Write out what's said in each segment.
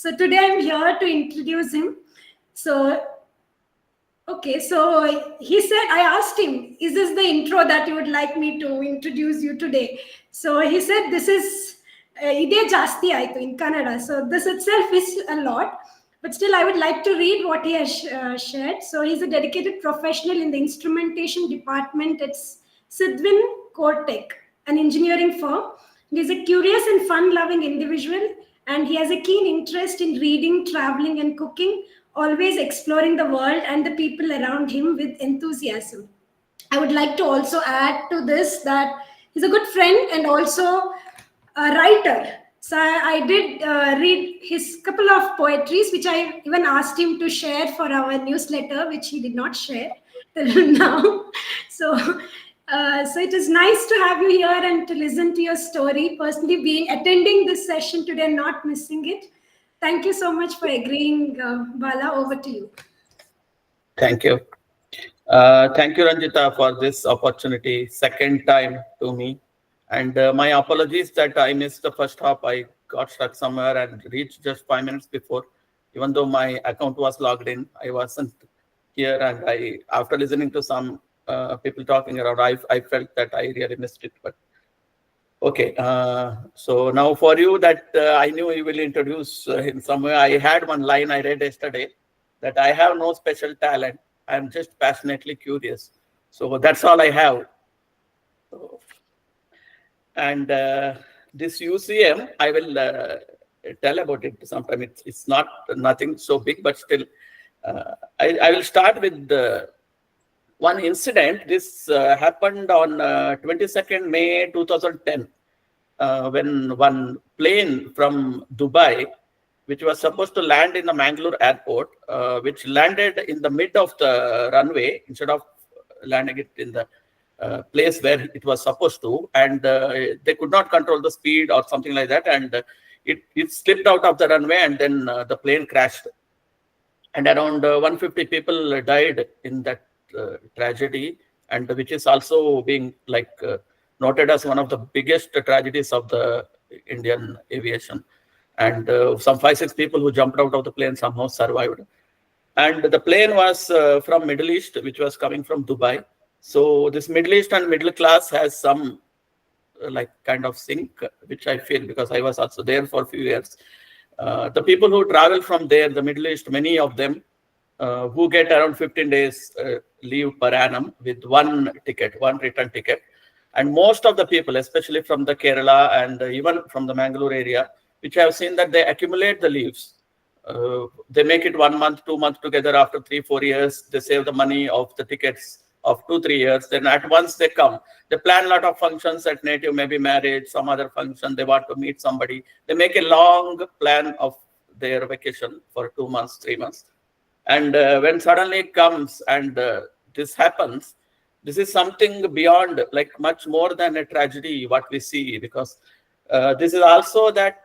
So today I'm here to introduce him. So, okay, so he said, I asked him, is this the intro that you would like me to introduce you today? So he said, this is Ide Jasti Aitu in Kannada. So this itself is a lot. But still, I would like to read what he has shared. So he's a dedicated professional in the instrumentation department at Sidwin Cortec, an engineering firm. He's a curious and fun-loving individual, and he has a keen interest in reading, traveling, and cooking, always exploring the world and the people around him with enthusiasm. I would like to also add to this that he's a good friend and also a writer. So I did read his couple of poetries, which I even asked him to share for our newsletter, which he did not share till now. So it is nice to have you here and to listen to your story. Personally, being attending this session today and not missing it. Thank you so much for agreeing, Bala. Over to you. Thank you. Thank you, Ranjita, for this opportunity. Second time to me. And my apologies that I missed the first half. I got stuck somewhere and reached just 5 minutes before. Even though my account was logged in, I wasn't here. And after listening to some people talking around, I felt that I really missed it. But okay, so now for you that I knew you will introduce in some way. I had one line I read yesterday that I have no special talent. I'm just passionately curious. So that's all I have. So, and this UCM, I will tell about it sometime. It's not nothing so big, but still, I will start with one incident. This happened on 22nd May 2010, when one plane from Dubai, which was supposed to land in the Mangalore airport, which landed in the mid of the runway instead of landing it in the place where it was supposed to, and they could not control the speed or something like that, and it slipped out of the runway, and then the plane crashed, and around 150 people died in that tragedy, and which is also being noted as one of the biggest tragedies of the Indian aviation. And some 5-6 people who jumped out of the plane somehow survived. And the plane was from Middle East, which was coming from Dubai. So this Middle East and middle class has some kind of sync, which I feel because I was also there for a few years. The people who travel from there, the Middle East, many of them who get around 15 days leave per annum with one return ticket. And most of the people, especially from the Kerala and even from the Mangalore area, which I have seen that they accumulate the leaves. They make it 1 month, 2 months together. After 3-4 years, they save the money of the tickets of 2-3 years. Then at once they come. They plan a lot of functions at native, maybe marriage, some other function. They want to meet somebody. They make a long plan of their vacation for 2 months, 3 months. And when suddenly it comes and this happens, this is something beyond, much more than a tragedy, what we see, because this is also that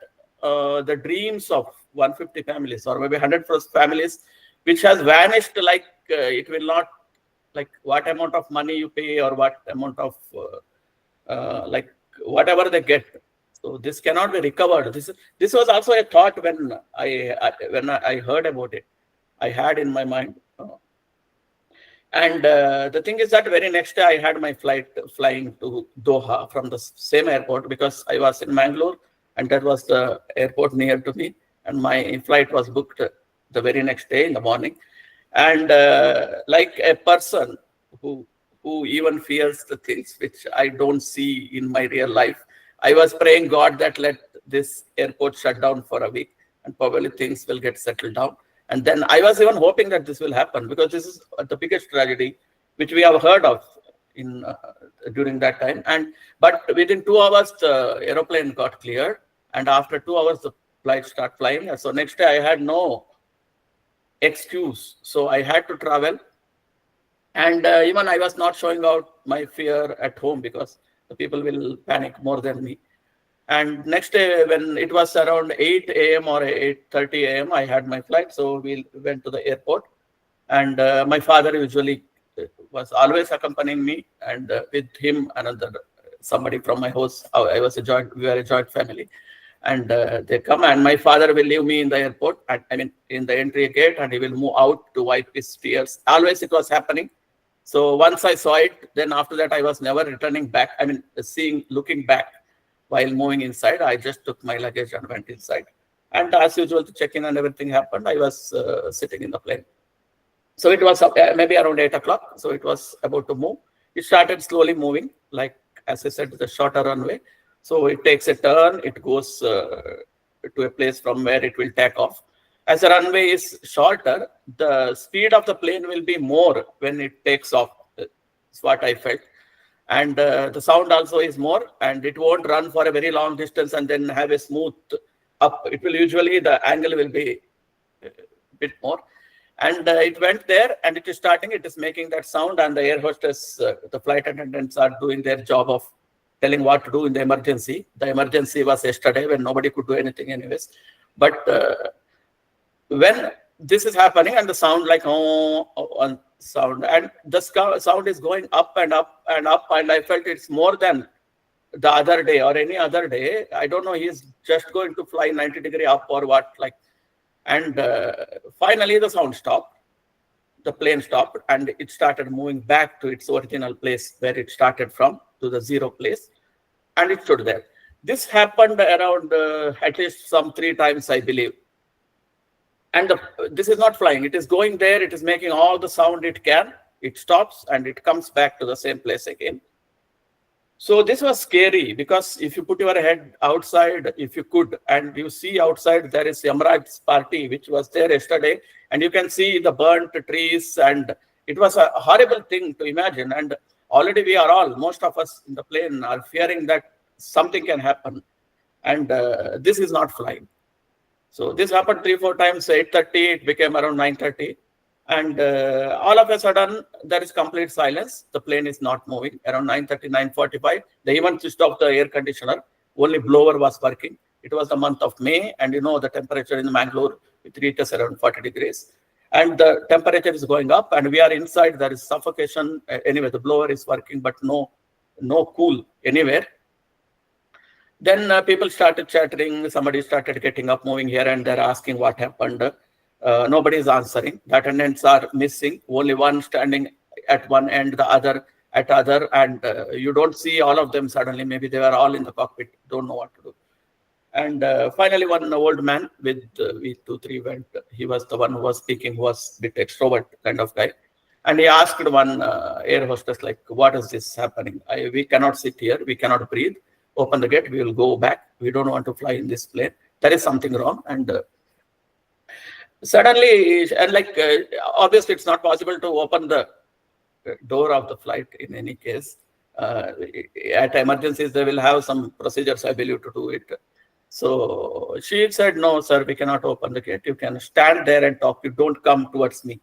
the dreams of 150 families or maybe 100 families, which has vanished, it will not, what amount of money you pay or what amount of, whatever they get. So this cannot be recovered. This was also a thought when I heard about it. I had in my mind. And the thing is that very next day I had my flight flying to Doha from the same airport, because I was in Mangalore and that was the airport near to me. And my flight was booked the very next day in the morning. And like a person who even fears the things which I don't see in my real life, I was praying God that let this airport shut down for a week and probably things will get settled down. And then I was even hoping that this will happen, because this is the biggest tragedy which we have heard of in during that time. But within 2 hours, the aeroplane got cleared, and after 2 hours, the flight started flying. So next day, I had no excuse, so I had to travel. And even I was not showing out my fear at home, because the people will panic more than me. And next day, when it was around 8 a.m. or 8:30 a.m., I had my flight. So we went to the airport. And my father usually was always accompanying me. And with him, somebody from my house. We were a joint family. And they come, and my father will leave me in the airport, I mean, in the entry gate, and he will move out to wipe his tears. Always it was happening. So once I saw it, then after that, I was never returning back. I mean, looking back while moving inside, I just took my luggage and went inside. And as usual, the check-in and everything happened. I was sitting in the plane. So it was maybe around 8 o'clock. So it was about to move. It started slowly moving, like, as I said, the shorter runway. So it takes a turn. It goes to a place from where it will take off. As the runway is shorter, the speed of the plane will be more when it takes off. That's what I felt. And the sound also is more, and it won't run for a very long distance and then have a smooth up. It will usually, the angle will be a bit more. And it went there, and it is starting, it is making that sound, and the air hostess, the flight attendants are doing their job of telling what to do in the emergency. The emergency was yesterday when nobody could do anything anyways. But when this is happening and the sound like sound, and the sound is going up and up and up, and I felt it's more than the other day or any other day. I don't know, he's just going to fly 90 degree up or what, like. And finally the sound stopped, the plane stopped, and it started moving back to its original place where it started from, to the zero place, and it stood there. This happened around at least some 3 times, I believe. And this is not flying, it is going there, it is making all the sound it can, it stops, and it comes back to the same place again. So this was scary, because if you put your head outside, if you could, and you see outside, there is Yamraj's party, which was there yesterday, and you can see the burnt trees, and it was a horrible thing to imagine. And already we are all, most of us in the plane are fearing that something can happen, and this is not flying. So this happened 3-4 times, 8:30, it became around 9:30. And all of a sudden, there is complete silence. The plane is not moving. Around 9:30, 9:45, they even switched off the air conditioner. Only blower was working. It was the month of May, and you know the temperature in Mangalore, it reaches around 40 degrees. And the temperature is going up, and we are inside. There is suffocation. Anyway, the blower is working, but no cool anywhere. Then people started chattering. Somebody started getting up, moving here and there, asking what happened. Nobody is answering. The attendants are missing. Only one standing at one end, the other at other, and you don't see all of them suddenly. Maybe they were all in the cockpit, don't know what to do. And finally, one old man with V23 went. He was the one who was speaking, who was a bit extrovert kind of guy. And he asked one air hostess, like, what is this happening? We cannot sit here. We cannot breathe. Open the gate. We will go back. We don't want to fly in this plane. There is something wrong. And suddenly, and like, obviously, it's not possible to open the door of the flight in any case. At emergencies, they will have some procedures, I believe, to do it. So she said, no, sir, we cannot open the gate. You can stand there and talk. You don't come towards me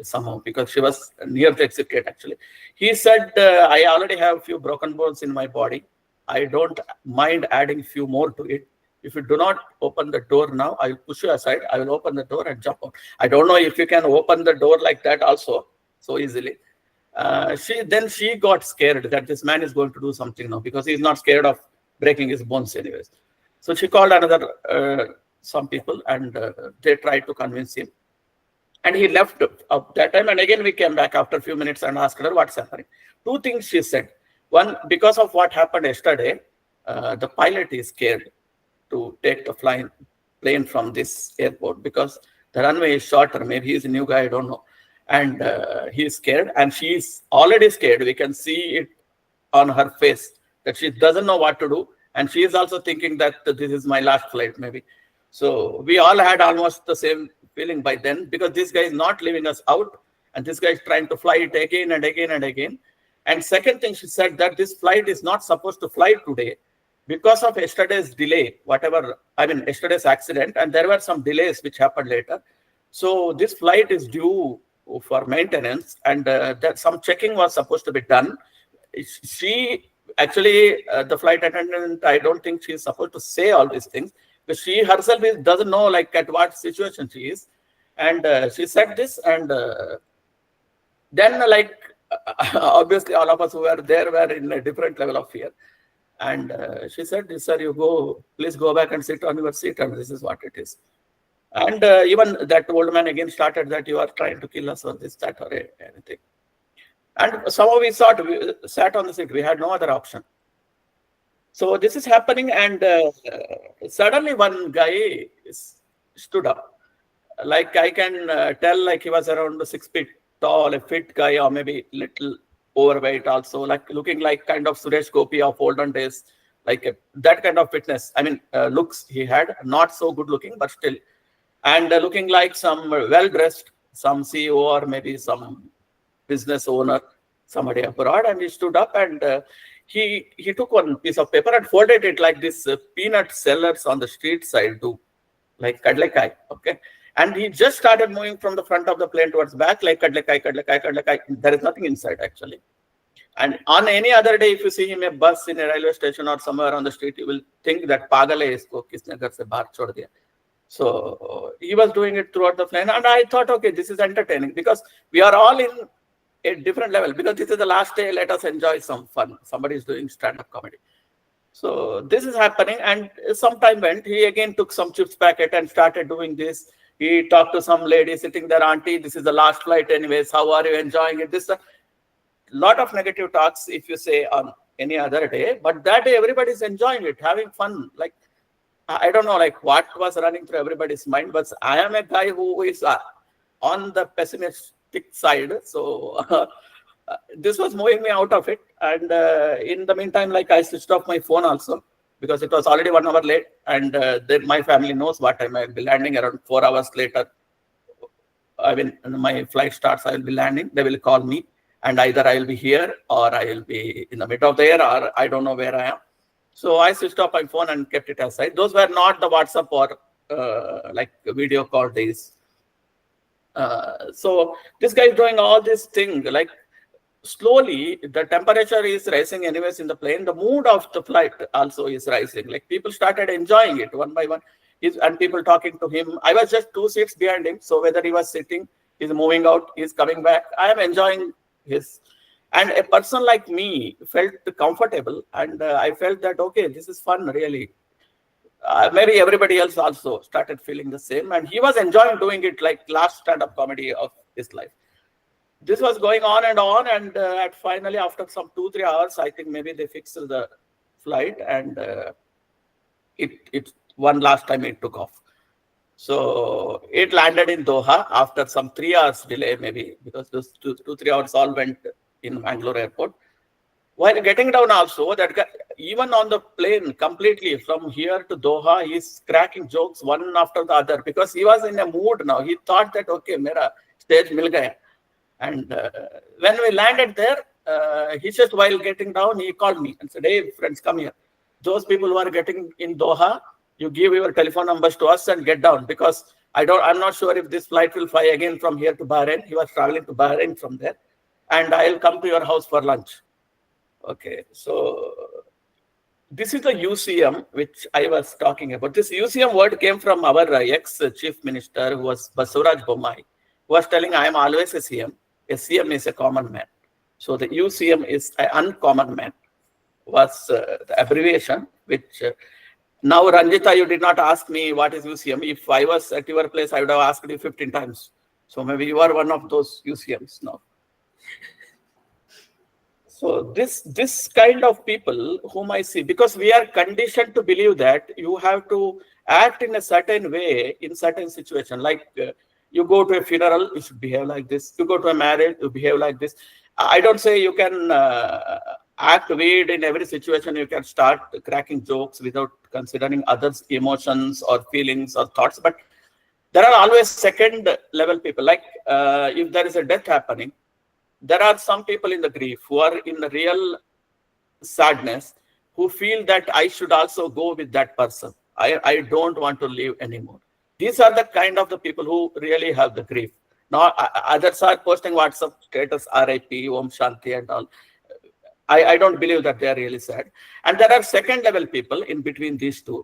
somehow, because she was near the exit gate, actually. He said, I already have a few broken bones in my body. I don't mind adding a few more to it. If you do not open the door now, I will push you aside. I will open the door and jump out. I don't know if you can open the door like that also so easily. She got scared that this man is going to do something now, because he's not scared of breaking his bones anyways. So she called another some people, and they tried to convince him. And he left at that time. And again, we came back after a few minutes and asked her what's happening. 2 things she said. One, because of what happened yesterday, the pilot is scared to take the plane from this airport, because the runway is shorter. Maybe he's a new guy, I don't know. And he's scared, and she's already scared. We can see it on her face that she doesn't know what to do. And she is also thinking that this is my last flight, maybe. So we all had almost the same feeling by then, because this guy is not leaving us out, and this guy is trying to fly it again and again and again. And second thing, she said that this flight is not supposed to fly today because of yesterday's delay, yesterday's accident, and there were some delays which happened later. So this flight is due for maintenance, and that some checking was supposed to be done. She actually, the flight attendant, I don't think she's supposed to say all these things, because she herself doesn't know like at what situation she is. And she said this, and then like obviously all of us who were there were in a different level of fear. And she said, sir, please go back and sit on your seat, and this is what it is. And even that old man again started that you are trying to kill us or this, that, or anything. And somehow we sat on the seat. We had no other option. So this is happening, and suddenly one guy stood up. Like I can tell, like he was around 6 feet tall, a fit guy, or maybe little overweight also, like looking like kind of Suresh Gopi of olden days, like that kind of fitness. I mean, looks he had, not so good looking, but still. And looking like some well-dressed, some CEO or maybe some business owner, somebody abroad. And he stood up and he took one piece of paper and folded it like this peanut sellers on the street side do, like kadlekai, okay? And he just started moving from the front of the plane towards back, like kadlekai, kadlekai, kadlekai. There is nothing inside actually. And on any other day, if you see him a bus in a railway station or somewhere on the street, you will think that pagal hai isko, kisne ghar se bahar chhod diya. So he was doing it throughout the plane. And I thought, okay, this is entertaining because we are all in a different level, because this is the last day, let us enjoy some fun. Somebody is doing stand-up comedy. So this is happening, and some time went, he again took some chips packet and started doing this. He talked to some lady sitting there, auntie, this is the last flight anyways, how are you enjoying it? This lot of negative talks if you say on any other day, but that day everybody is enjoying it, having fun. Like, I don't know, like what was running through everybody's mind, but I am a guy who is on the pessimistic side. So this was moving me out of it. And in the meantime, like I switched off my phone also, because it was already 1 hour late. And then my family knows what time I will be landing. Around 4 hours later, I mean, my flight starts, I will be landing. They will call me, and either I will be here or I will be in the middle of the air, or I don't know where I am. So I switched off my phone and kept it aside. Those were not the WhatsApp or like video call days. So this guy is doing all this thing, like slowly the temperature is rising anyways in the plane. The mood of the flight also is rising. Like people started enjoying it one by one. And people talking to him. I was just 2 seats behind him. So whether he was sitting, he's moving out, he's coming back, I am enjoying his. And a person like me felt comfortable, and I felt that, okay, this is fun, really. Maybe everybody else also started feeling the same, and he was enjoying doing it, like last stand-up comedy of his life. This was going on, and finally, after some 2-3 hours, I think maybe they fixed the flight, and it one last time it took off. So it landed in Doha after some 3 hours delay, maybe, because those 2-3 hours all went in Bangalore airport. While getting down also, that guy, even on the plane completely from here to Doha, he's cracking jokes one after the other, because he was in a mood now. He thought that, okay, mera stage mil gaya. And when we landed there, he just, while getting down, he called me and said, hey, friends, come here. Those people who are getting in Doha, you give your telephone numbers to us and get down, because I'm not sure if this flight will fly again from here to Bahrain. He was traveling to Bahrain from there. And I'll come to your house for lunch. Okay, so this is the UCM, which I was talking about. This UCM word came from our ex-chief minister, who was Balasubrahmanya Iche, who was telling, I am always a CM. A CM is a common man. So the UCM is an uncommon man, was the abbreviation, which now, Ranjita, you did not ask me what is UCM. If I was at your place, I would have asked you 15 times. So maybe you are one of those UCMs now. So this kind of people whom I see, because we are conditioned to believe that you have to act in a certain way in certain situation. Like you go to a funeral, you should behave like this. You go to a marriage, you behave like this. I don't say you can act weird in every situation. You can start cracking jokes without considering others' emotions or feelings or thoughts. But there are always second level people. Like if there is a death happening, there are some people in the grief who are in the real sadness, who feel that I should also go with that person. I don't want to live anymore. These are the kind of the people who really have the grief. Now, others are posting WhatsApp status, RIP, Om Shanti and all. I don't believe that they are really sad. And there are second level people in between these two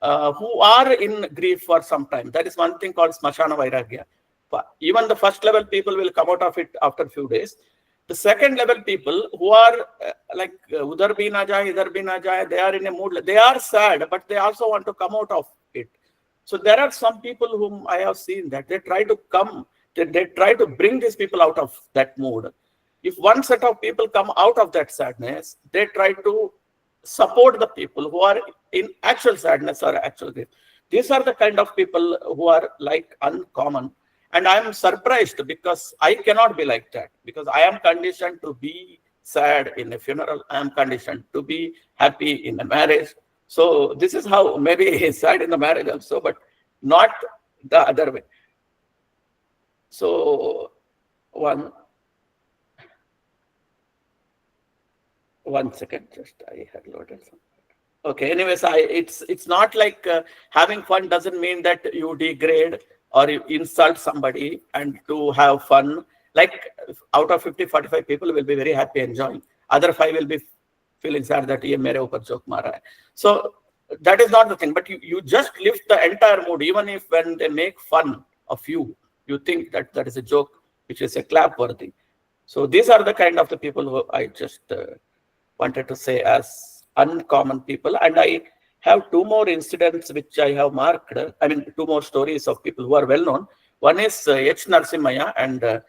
who are in grief for some time. That is one thing called Smashana Vairagya. Even the first level people will come out of it after a few days. The second level people who are like udhar bhi na jaye, idhar bhi na jaye, they are in a mood, they are sad, but they also want to come out of it. So there are some people whom I have seen that they try to come, they try to bring these people out of that mood. If one set of people come out of that sadness, they try to support the people who are in actual sadness or actual grief. These are the kind of people who are like uncommon. And I am surprised because I cannot be like that, because I am conditioned to be sad in a funeral. I am conditioned to be happy in a marriage. So this is how maybe sad in the marriage also, but not the other way. So one second, just I had loaded something. Okay, anyways, it's not like having fun doesn't mean that you degrade or you insult somebody. And to have fun, like out of 50, 45 people will be very happy enjoying. Other 5 will be feeling sad that ye mere upar joke mara hai. So that is not the thing, but you just lift the entire mood. Even if when they make fun of you, you think that that is a joke, which is a clap worthy. So these are the kind of the people who I just wanted to say as uncommon people. And I have 2 more incidents which I have marked. I mean, 2 more stories of people who are well known. One is H. Narasimhaya, and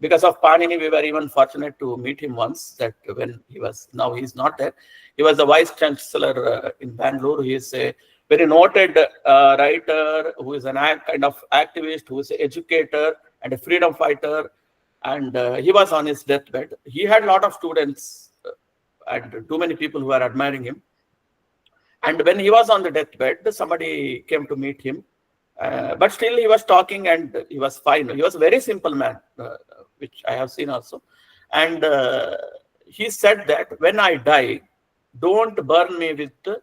because of Panini, we were even fortunate to meet him once. That when he was, now he's not there. He was the vice chancellor in Bangalore. He is a very noted writer who is an kind of activist, who is an educator and a freedom fighter. And he was on his deathbed. He had a lot of students and too many people who were admiring him. And when he was on the deathbed, somebody came to meet him. But still he was talking and he was fine. He was a very simple man, which I have seen also. And he said that when I die, don't burn me with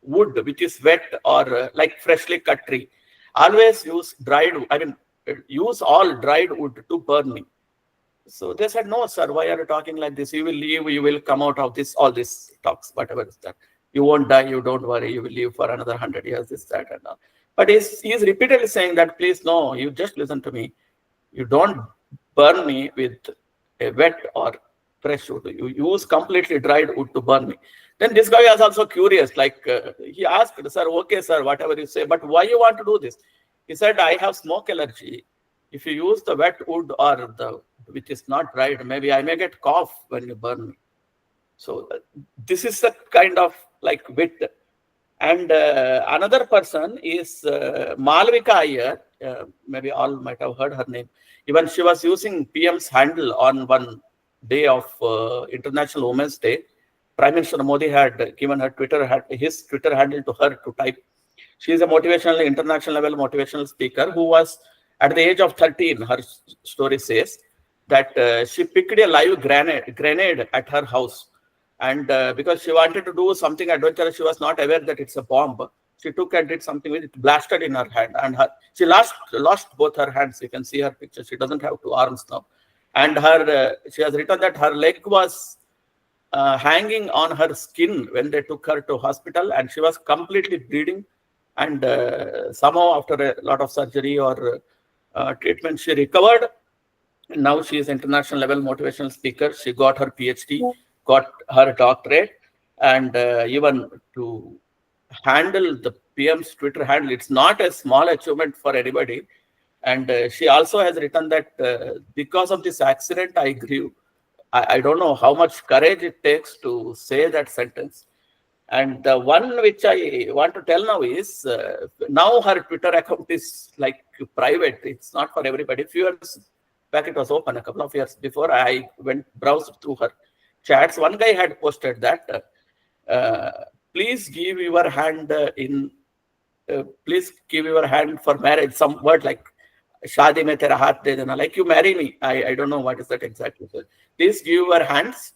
wood, which is wet or like freshly cut tree. Always use dried, use all dried wood to burn me. So they said, no, sir, why are you talking like this? You will leave, you will come out of this, all these talks, whatever is that. You won't die, you don't worry, you will live for another 100 years, this, that, and all. But he's repeatedly saying that, please, no, you just listen to me. You don't burn me with a wet or fresh wood. You use completely dried wood to burn me. Then this guy was also curious, like he asked, sir, okay, sir, whatever you say, but why you want to do this? He said, I have smoke allergy. If you use the wet wood or the which is not dried, maybe I may get cough when you burn me. So this is the kind of like wit. And another person is Malvika Iyer. Maybe all might have heard her name. Even she was using PM's handle on one day of International Women's Day. Prime Minister Modi had given her his Twitter handle to her to type. She is a motivational, international level motivational speaker who was at the age of 13, her story says, that she picked a live grenade at her house. And because she wanted to do something adventurous, she was not aware that it's a bomb. She took and did something with it, blasted in her hand. And she lost both her hands. You can see her picture. She doesn't have 2 arms now. And she has written that her leg was hanging on her skin when they took her to hospital. And she was completely bleeding. And somehow after a lot of surgery or treatment, she recovered. And now she is international level motivational speaker. She got her PhD, got her doctorate, and even to handle the PM's Twitter handle, it's not a small achievement for anybody. And she also has written that because of this accident, I grew. I don't know how much courage it takes to say that sentence. And the one which I want to tell now is, now her Twitter account is like private. It's not for everybody. Few years back it was open, a couple of years before I went browsed through her chats. One guy had posted that, please give your hand please give your hand for marriage. Some word like Shadi mein tera haath de dena, like you marry me. I don't know what is that exactly. Please give your hands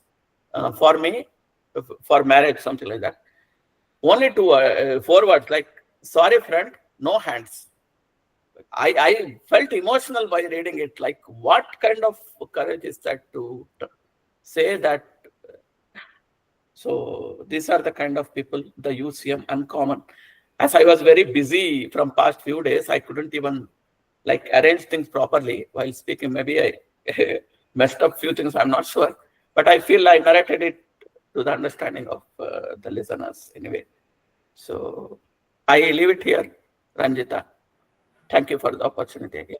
for me for marriage, something like that. Only 4 words like, sorry friend, no hands. I felt emotional by reading it. Like, what kind of courage is that to say that? So these are the kind of people, the UCM uncommon. As I was very busy from past few days, I couldn't even like arrange things properly while speaking. Maybe messed up few things, I'm not sure. But I feel I narrated it to the understanding of the listeners anyway. So I leave it here, Ranjita. Thank you for the opportunity again.